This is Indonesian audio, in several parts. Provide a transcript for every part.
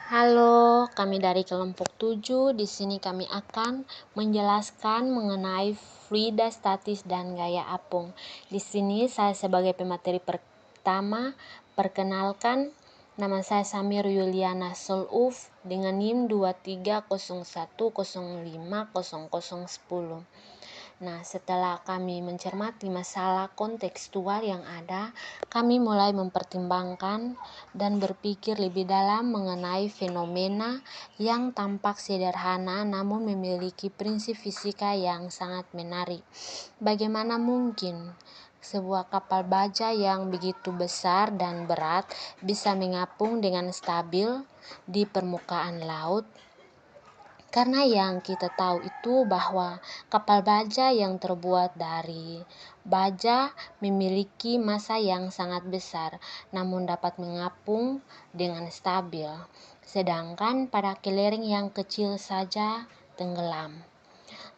Halo, kami dari kelompok 7. Di sini kami akan menjelaskan mengenai fluida statis dan gaya apung. Di sini saya sebagai pemateri pertama perkenalkan, nama saya Samir Yuliana Soluf dengan NIM 2301050010. Nah, setelah kami mencermati masalah kontekstual yang ada, kami mulai mempertimbangkan dan berpikir lebih dalam mengenai fenomena yang tampak sederhana namun memiliki prinsip fisika yang sangat menarik. Bagaimana mungkin sebuah kapal baja yang begitu besar dan berat bisa mengapung dengan stabil di permukaan laut? Karena yang kita tahu itu bahwa kapal baja yang terbuat dari baja memiliki massa yang sangat besar, namun dapat mengapung dengan stabil. Sedangkan pada kelereng yang kecil saja tenggelam.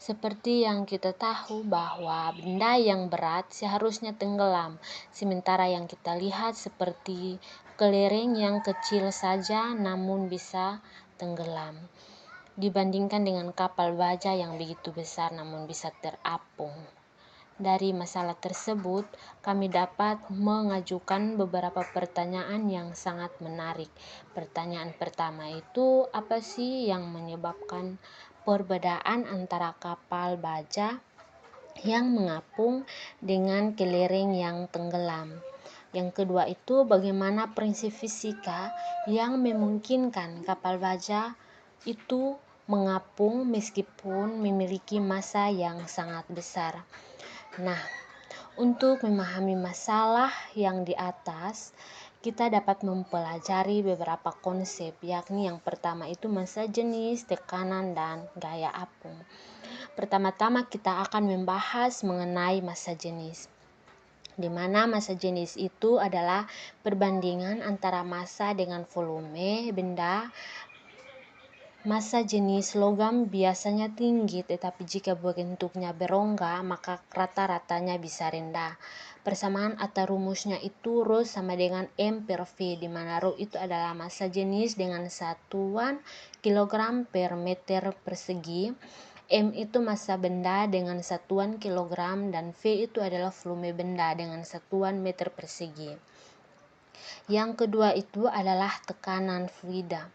Seperti yang kita tahu bahwa benda yang berat seharusnya tenggelam, sementara yang kita lihat seperti kelereng yang kecil saja namun bisa tenggelam, dibandingkan dengan kapal baja yang begitu besar namun bisa terapung. Dari masalah tersebut, kami dapat mengajukan beberapa pertanyaan yang sangat menarik. Pertanyaan pertama itu, apa sih yang menyebabkan perbedaan antara kapal baja yang mengapung dengan kelereng yang tenggelam? Yang kedua itu, bagaimana prinsip fisika yang memungkinkan kapal baja itu mengapung meskipun memiliki massa yang sangat besar? Nah, untuk memahami masalah yang di atas, kita dapat mempelajari beberapa konsep, yakni yang pertama itu massa jenis, tekanan, dan gaya apung. Pertama-tama kita akan membahas mengenai massa jenis, di mana massa jenis itu adalah perbandingan antara massa dengan volume benda. Massa jenis logam biasanya tinggi, tetapi jika bentuknya berongga, maka rata-ratanya bisa rendah. Persamaan atau rumusnya itu Rho sama dengan M per V, di mana Rho itu adalah massa jenis dengan satuan kilogram per meter persegi, M itu massa benda dengan satuan kilogram, dan V itu adalah volume benda dengan satuan meter persegi. Yang kedua itu adalah tekanan fluida,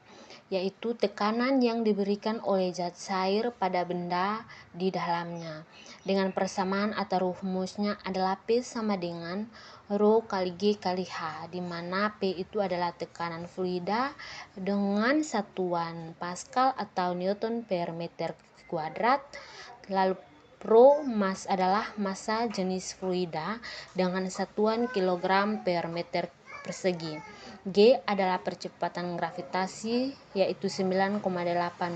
yaitu tekanan yang diberikan oleh zat cair pada benda di dalamnya. Dengan persamaan atau rumusnya adalah P sama dengan Rho kali G kali H, di mana P itu adalah tekanan fluida dengan satuan Pascal atau Newton per meter kuadrat. Lalu Rho adalah massa jenis fluida dengan satuan kilogram per meter persegi. G adalah percepatan gravitasi, yaitu 9,8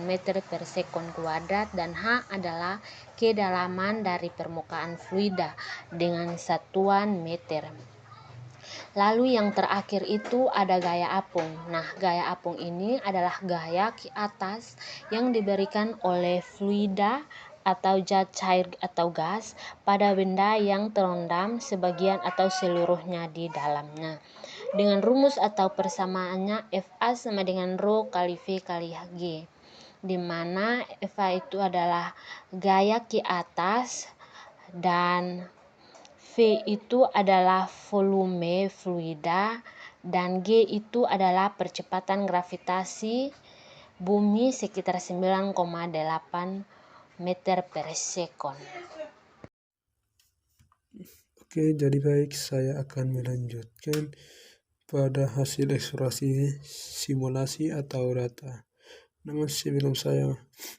meter per sekon kuadrat, dan H adalah kedalaman dari permukaan fluida dengan satuan meter. Lalu yang terakhir itu ada gaya apung. Nah, gaya apung ini adalah gaya ke atas yang diberikan oleh fluida atau zat cair atau gas pada benda yang terendam sebagian atau seluruhnya di dalamnya. Dengan rumus atau persamaannya FA sama dengan Rho kali V kali G, di mana FA itu adalah gaya ke atas dan V itu adalah volume fluida dan G itu adalah percepatan gravitasi bumi sekitar 9,8 meter per sekon. Oke, jadi baik, saya akan melanjutkan pada hasil eksplorasi simulasi atau data. Namun sebelum saya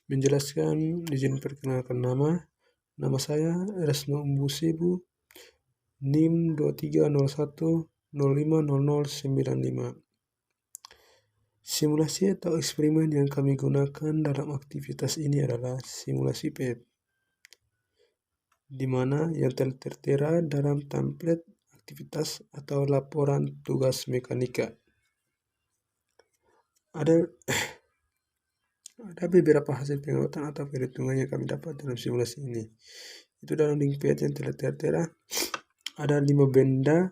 menjelaskan, izin perkenalkan nama saya Resno Umbusibu, NIM 2301050095. Simulasi atau eksperimen yang kami gunakan dalam aktivitas ini adalah simulasi PET, di mana yang tertera dalam template aktivitas atau laporan tugas mekanika. Ada beberapa hasil pengamatan atau perhitungan yang kami dapat dalam simulasi ini. Itu dalam link PET yang tertera ada 5 benda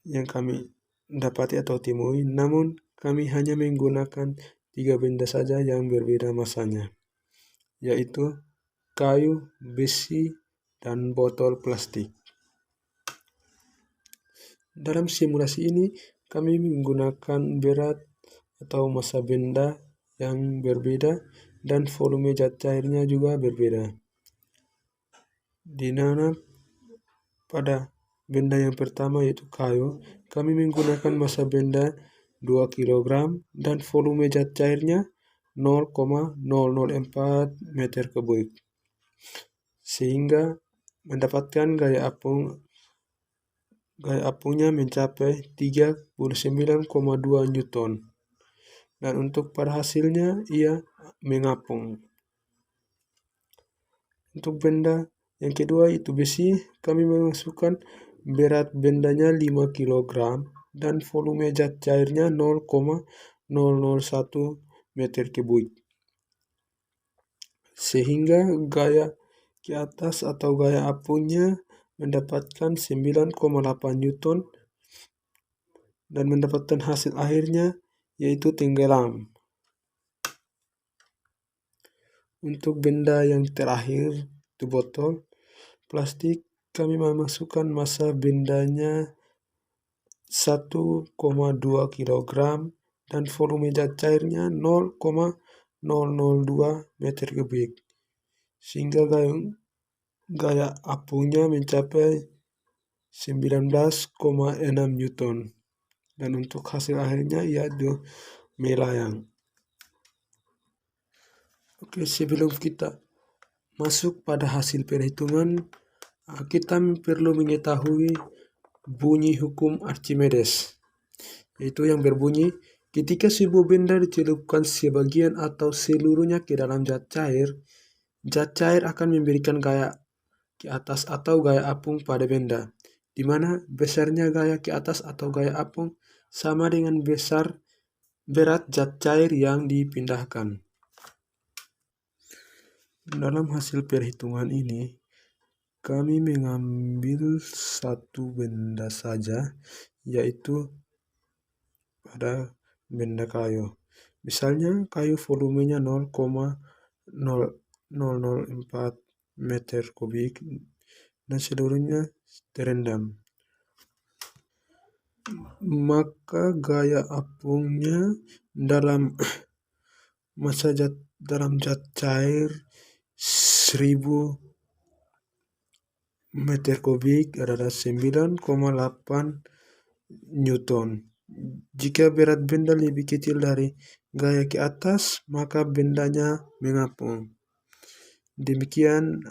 yang kami dapati atau temui, namun kami hanya menggunakan 3 benda saja yang berbeda masanya, yaitu kayu, besi, dan botol plastik. Dalam simulasi ini, kami menggunakan berat atau massa benda yang berbeda dan volume zat cairnya juga berbeda. Di mana pada benda yang pertama yaitu kayu, kami menggunakan massa benda 2 kg dan volume zat cairnya 0,004 meter kubik. Sehingga mendapatkan gaya apungnya mencapai 39,2 Newton. Dan untuk pada hasilnya ia mengapung. Untuk benda yang kedua itu besi, kami memasukkan berat bendanya 5 kg dan volume zat cairnya 0,001 meter kubik. Sehingga gaya ke atas atau gaya apungnya mendapatkan 9,8 Newton dan mendapatkan hasil akhirnya yaitu tenggelam. Untuk benda yang terakhir itu botol plastik, kami memasukkan massa bendanya 1,2 kg dan volume zat cairnya 0,002 meter kubik. Sehingga gaya apungnya mencapai 19,6 Newton. Dan untuk hasil akhirnya yaitu melayang. Oke, sebelum kita masuk pada hasil perhitungan, kita perlu mengetahui bunyi hukum Archimedes, yaitu yang berbunyi, ketika sebuah benda dicelupkan sebagian atau seluruhnya ke dalam zat cair akan memberikan gaya ke atas atau gaya apung pada benda, di mana besarnya gaya ke atas atau gaya apung sama dengan berat zat cair yang dipindahkan. Dalam hasil perhitungan ini, kami mengambil satu benda saja, yaitu pada benda kayu. Misalnya kayu volumenya 0,004 meter kubik dan seluruhnya terendam. Maka gaya apungnya dalam zat cair 1000 meter kubik adalah 9,8 Newton. Jika berat benda lebih kecil dari gaya ke atas, maka bendanya mengapung. Demikian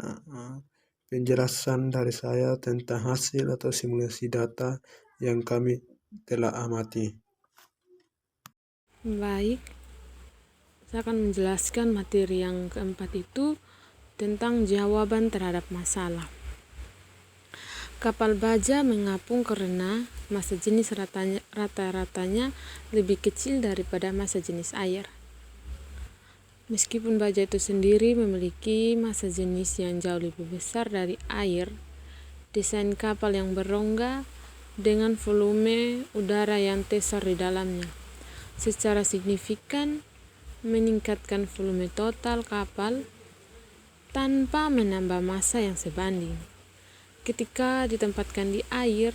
penjelasan dari saya tentang hasil atau simulasi data yang kami telah amati. Baik, saya akan menjelaskan materi yang keempat itu tentang jawaban terhadap masalah. Kapal baja mengapung karena massa jenis rata-ratanya lebih kecil daripada massa jenis air. Meskipun baja itu sendiri memiliki massa jenis yang jauh lebih besar dari air, desain kapal yang berongga dengan volume udara yang tersisa di dalamnya secara signifikan meningkatkan volume total kapal tanpa menambah massa yang sebanding. Ketika ditempatkan di air,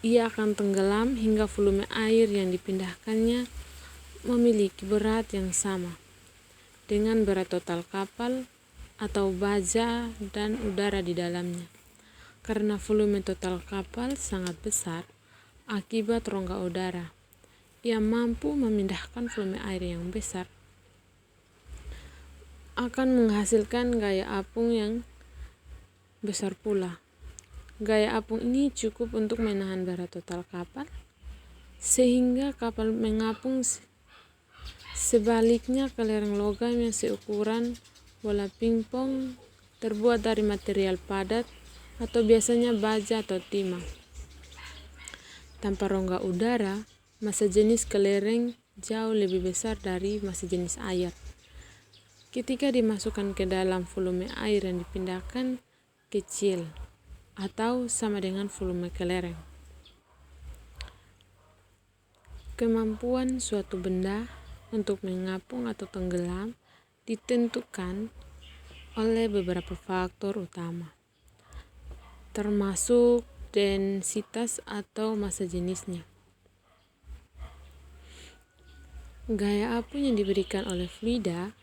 ia akan tenggelam hingga volume air yang dipindahkannya memiliki berat yang sama dengan berat total kapal atau baja dan udara di dalamnya. Karena volume total kapal sangat besar akibat rongga udara, ia mampu memindahkan volume air yang besar, akan menghasilkan gaya apung yang besar pula. Gaya apung ini cukup untuk menahan berat total kapal, sehingga kapal mengapung. Sebaliknya, kelereng logam yang seukuran bola pingpong terbuat dari material padat atau biasanya baja atau timah. Tanpa rongga udara, massa jenis kelereng jauh lebih besar dari massa jenis air. Ketika dimasukkan ke dalam volume air yang dipindahkan kecil atau sama dengan volume kelereng. Kemampuan suatu benda untuk mengapung atau tenggelam ditentukan oleh beberapa faktor utama, termasuk densitas atau massa jenisnya, gaya apung yang diberikan oleh fluida,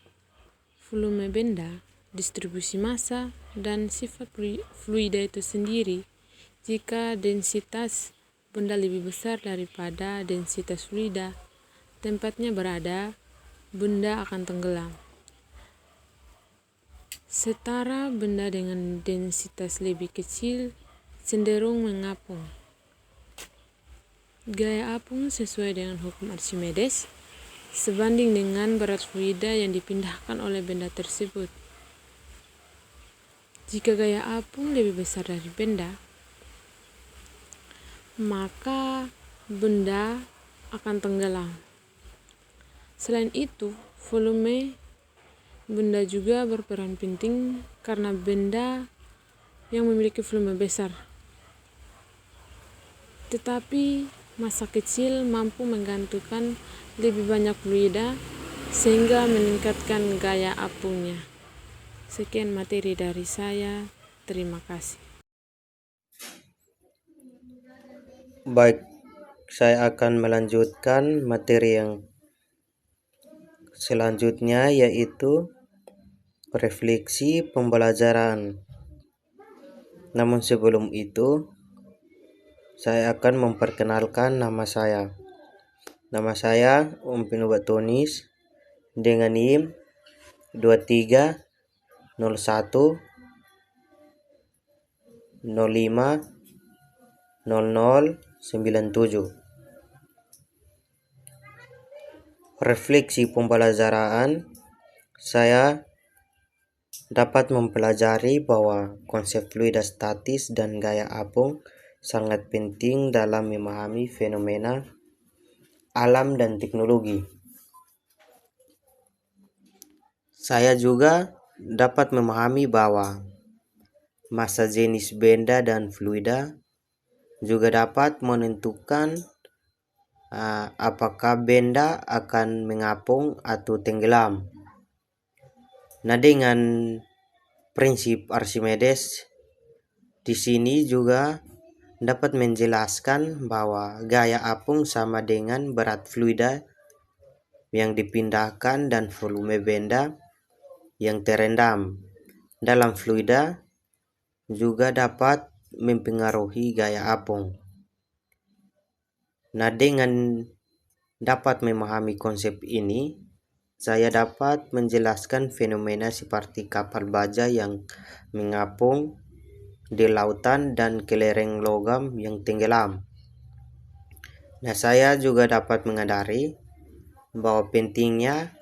volume benda, distribusi massa, dan sifat fluida itu sendiri. Jika densitas benda lebih besar daripada densitas fluida tempatnya berada, benda akan tenggelam. Setara benda dengan densitas lebih kecil cenderung mengapung. Gaya apung sesuai dengan hukum Archimedes sebanding dengan berat fluida yang dipindahkan oleh benda tersebut. Jika gaya apung lebih besar dari benda, maka benda akan tenggelam. Selain itu, volume benda juga berperan penting karena benda yang memiliki volume besar tetapi massa kecil mampu menggantungkan lebih banyak fluida sehingga meningkatkan gaya apungnya. Sekian materi dari saya. Terima kasih. Baik, saya akan melanjutkan materi yang selanjutnya, yaitu refleksi pembelajaran. Namun sebelum itu, saya akan memperkenalkan nama saya. Nama saya Umpin Batonis dengan NIM 2301 05 0097. Refleksi pembelajaran, saya dapat mempelajari bahwa konsep fluida statis dan gaya apung sangat penting dalam memahami fenomena alam dan teknologi. Saya juga dapat memahami bahwa massa jenis benda dan fluida juga dapat menentukan apakah benda akan mengapung atau tenggelam. Nah, dengan prinsip Archimedes di sini juga dapat menjelaskan bahwa gaya apung sama dengan berat fluida yang dipindahkan dan volume benda yang terendam dalam fluida juga dapat mempengaruhi gaya apung. Nah, dengan dapat memahami konsep ini, saya dapat menjelaskan fenomena seperti kapal baja yang mengapung di lautan dan kelereng logam yang tenggelam. Nah, saya juga dapat menyadari bahwa pentingnya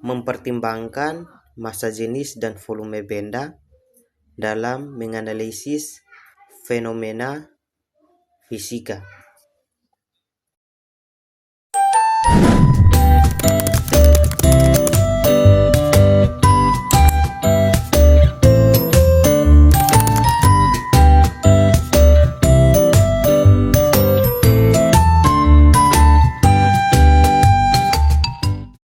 mempertimbangkan massa jenis dan volume benda dalam menganalisis fenomena fisika.